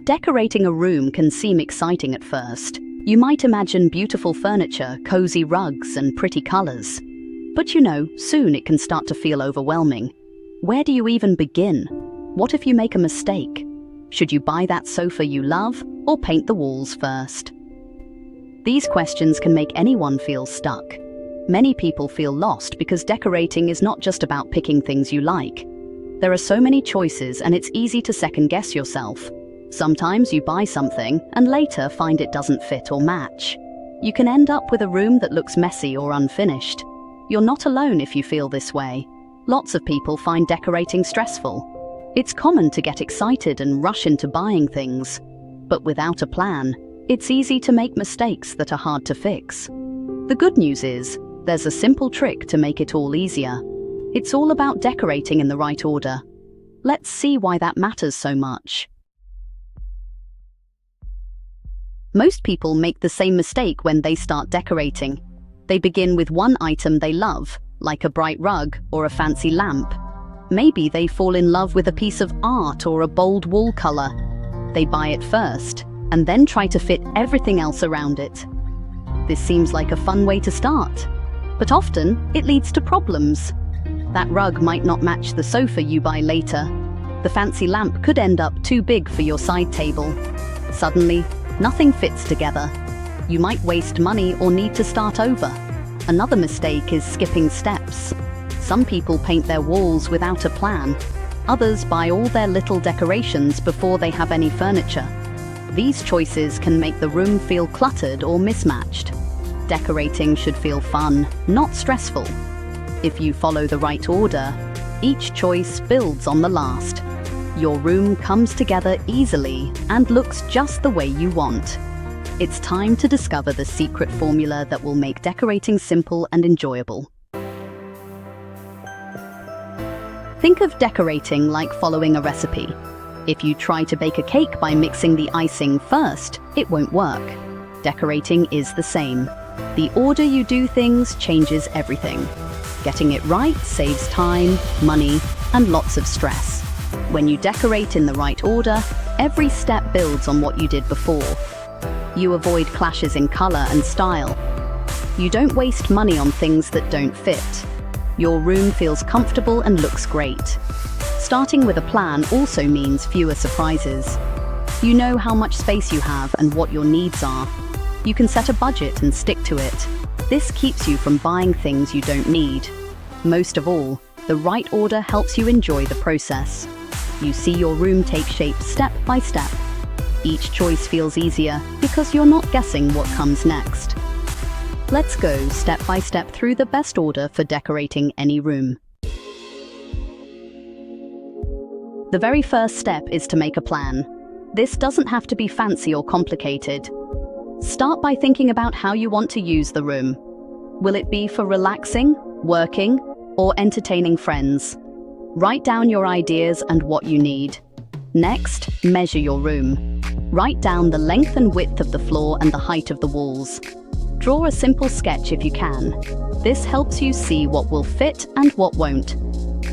Decorating a room can seem exciting at first. You might imagine beautiful furniture, cozy rugs, and pretty colors. But soon it can start to feel overwhelming. Where do you even begin? What if you make a mistake? Should you buy that sofa you love, or paint the walls first? These questions can make anyone feel stuck. Many people feel lost because decorating is not just about picking things you like. There are so many choices, and it's easy to second-guess yourself. Sometimes you buy something and later find it doesn't fit or match. You can end up with a room that looks messy or unfinished. You're not alone if you feel this way. Lots of people find decorating stressful. It's common to get excited and rush into buying things. But without a plan, it's easy to make mistakes that are hard to fix. The good news is, there's a simple trick to make it all easier. It's all about decorating in the right order. Let's see why that matters so much. Most people make the same mistake when they start decorating. They begin with one item they love, like a bright rug or a fancy lamp. Maybe they fall in love with a piece of art or a bold wall color. They buy it first, and then try to fit everything else around it. This seems like a fun way to start, but often it leads to problems. That rug might not match the sofa you buy later. The fancy lamp could end up too big for your side table. Suddenly, nothing fits together. You might waste money or need to start over. Another mistake is skipping steps. Some people paint their walls without a plan. Others buy all their little decorations before they have any furniture. These choices can make the room feel cluttered or mismatched. Decorating should feel fun, not stressful. If you follow the right order, each choice builds on the last. Your room comes together easily and looks just the way you want. It's time to discover the secret formula that will make decorating simple and enjoyable. Think of decorating like following a recipe. If you try to bake a cake by mixing the icing first, it won't work. Decorating is the same. The order you do things changes everything. Getting it right saves time, money, and lots of stress. When you decorate in the right order, every step builds on what you did before. You avoid clashes in color and style. You don't waste money on things that don't fit. Your room feels comfortable and looks great. Starting with a plan also means fewer surprises. You know how much space you have and what your needs are. You can set a budget and stick to it. This keeps you from buying things you don't need. Most of all, the right order helps you enjoy the process. You see your room take shape step by step. Each choice feels easier because you're not guessing what comes next. Let's go step by step through the best order for decorating any room. The very first step is to make a plan. This doesn't have to be fancy or complicated. Start by thinking about how you want to use the room. Will it be for relaxing, working, or entertaining friends? Write down your ideas and what you need. Next, measure your room. Write down the length and width of the floor and the height of the walls. Draw a simple sketch if you can. This helps you see what will fit and what won't.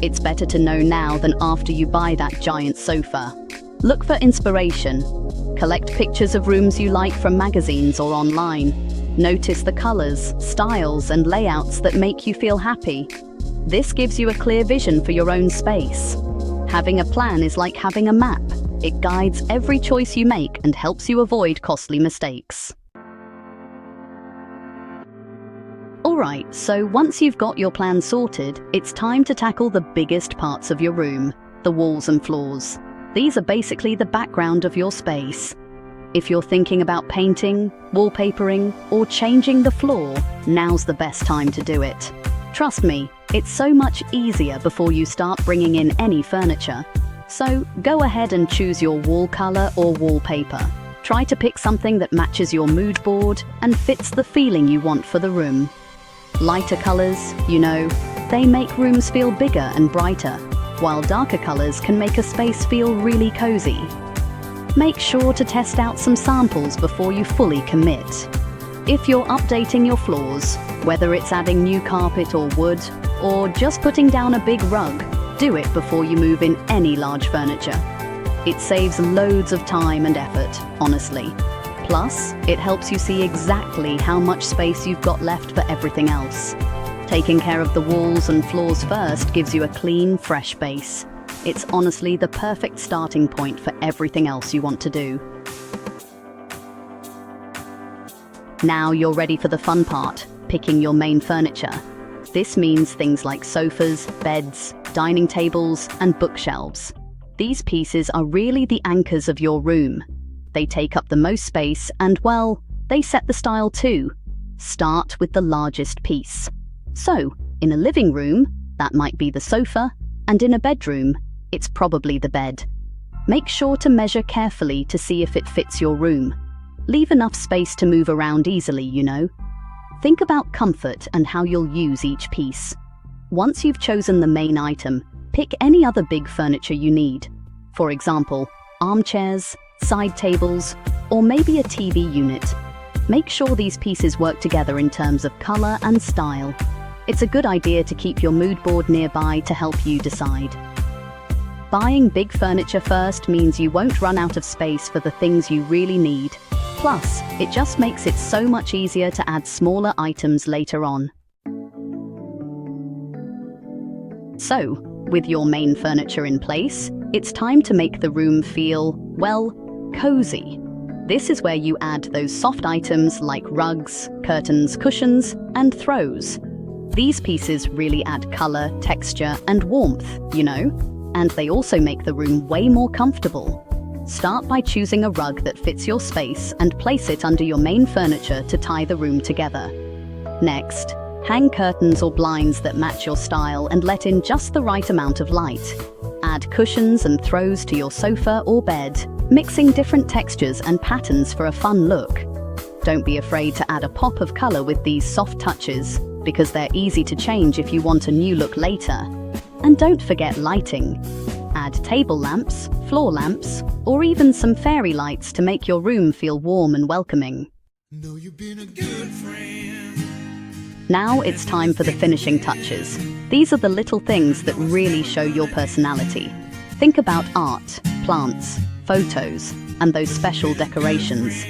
It's better to know now than after you buy that giant sofa. Look for inspiration. Collect pictures of rooms you like from magazines or online. Notice the colors, styles, and layouts that make you feel happy. This gives you a clear vision for your own space. Having a plan is like having a map. It guides every choice you make and helps you avoid costly mistakes. Alright, so once you've got your plan sorted, it's time to tackle the biggest parts of your room, the walls and floors. These are basically the background of your space. If you're thinking about painting, wallpapering, or changing the floor, now's the best time to do it. Trust me, it's so much easier before you start bringing in any furniture. So go ahead and choose your wall color or wallpaper. Try to pick something that matches your mood board and fits the feeling you want for the room. Lighter colors, they make rooms feel bigger and brighter, while darker colors can make a space feel really cozy. Make sure to test out some samples before you fully commit. If you're updating your floors, whether it's adding new carpet or wood, or just putting down a big rug, do it before you move in any large furniture. It saves loads of time and effort, honestly. Plus, it helps you see exactly how much space you've got left for everything else. Taking care of the walls and floors first gives you a clean, fresh base. It's honestly the perfect starting point for everything else you want to do. Now you're ready for the fun part, picking your main furniture. This means things like sofas, beds, dining tables, and bookshelves. These pieces are really the anchors of your room. They take up the most space and, well, they set the style too. Start with the largest piece. So, in a living room, that might be the sofa, and in a bedroom, it's probably the bed. Make sure to measure carefully to see if it fits your room. Leave enough space to move around easily, you know. Think about comfort and how you'll use each piece. Once you've chosen the main item, pick any other big furniture you need. For example, armchairs, side tables, or maybe a TV unit. Make sure these pieces work together in terms of color and style. It's a good idea to keep your mood board nearby to help you decide. Buying big furniture first means you won't run out of space for the things you really need. Plus, it just makes it so much easier to add smaller items later on. So, with your main furniture in place, it's time to make the room feel, well, cozy. This is where you add those soft items like rugs, curtains, cushions, and throws. These pieces really add color, texture, and warmth, you know, and they also make the room way more comfortable. Start by choosing a rug that fits your space and place it under your main furniture to tie the room together. Next, hang curtains or blinds that match your style and let in just the right amount of light. Add cushions and throws to your sofa or bed, mixing different textures and patterns for a fun look. Don't be afraid to add a pop of color with these soft touches, because they're easy to change if you want a new look later. And don't forget lighting. Add table lamps, floor lamps, or even some fairy lights to make your room feel warm and welcoming. Know you've been a good friend. Now it's time for the finishing touches. These are the little things that really show your personality. Think about art, plants, photos, and those special decorations.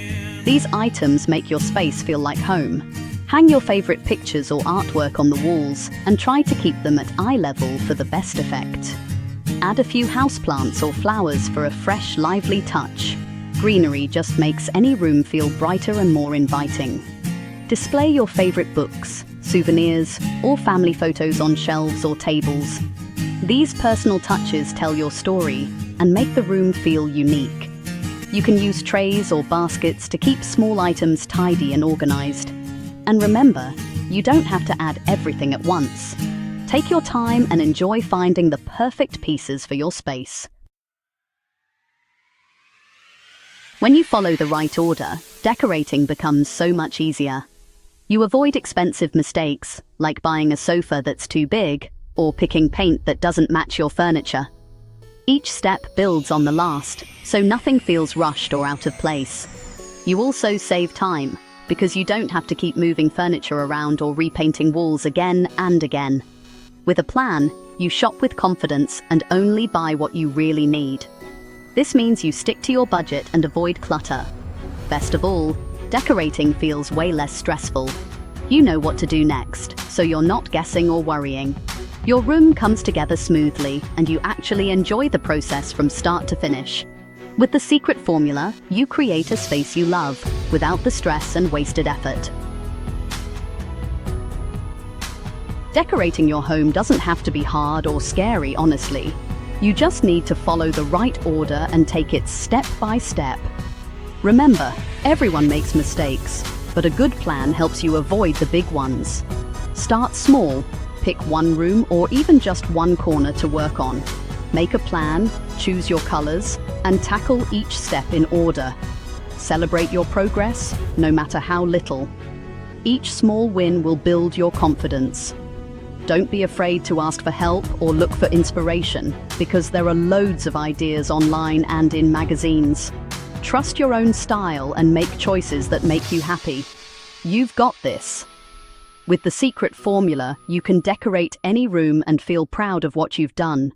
These items make your space feel like home. Hang your favorite pictures or artwork on the walls and try to keep them at eye level for the best effect. Add a few houseplants or flowers for a fresh, lively touch. Greenery just makes any room feel brighter and more inviting. Display your favorite books, souvenirs, or family photos on shelves or tables. These personal touches tell your story and make the room feel unique. You can use trays or baskets to keep small items tidy and organized. And remember, you don't have to add everything at once. Take your time and enjoy finding the perfect pieces for your space. When you follow the right order, decorating becomes so much easier. You avoid expensive mistakes, like buying a sofa that's too big, or picking paint that doesn't match your furniture. Each step builds on the last, so nothing feels rushed or out of place. You also save time, because you don't have to keep moving furniture around or repainting walls again and again. With a plan, you shop with confidence and only buy what you really need. This means you stick to your budget and avoid clutter. Best of all, decorating feels way less stressful. You know what to do next, so you're not guessing or worrying. Your room comes together smoothly, and you actually enjoy the process from start to finish. With the secret formula, you create a space you love, without the stress and wasted effort. Decorating your home doesn't have to be hard or scary, honestly. You just need to follow the right order and take it step by step. Remember, everyone makes mistakes, but a good plan helps you avoid the big ones. Start small, pick one room or even just one corner to work on. Make a plan, choose your colors, and tackle each step in order. Celebrate your progress, no matter how little. Each small win will build your confidence. Don't be afraid to ask for help or look for inspiration, because there are loads of ideas online and in magazines. Trust your own style and make choices that make you happy. You've got this. With the secret formula, you can decorate any room and feel proud of what you've done.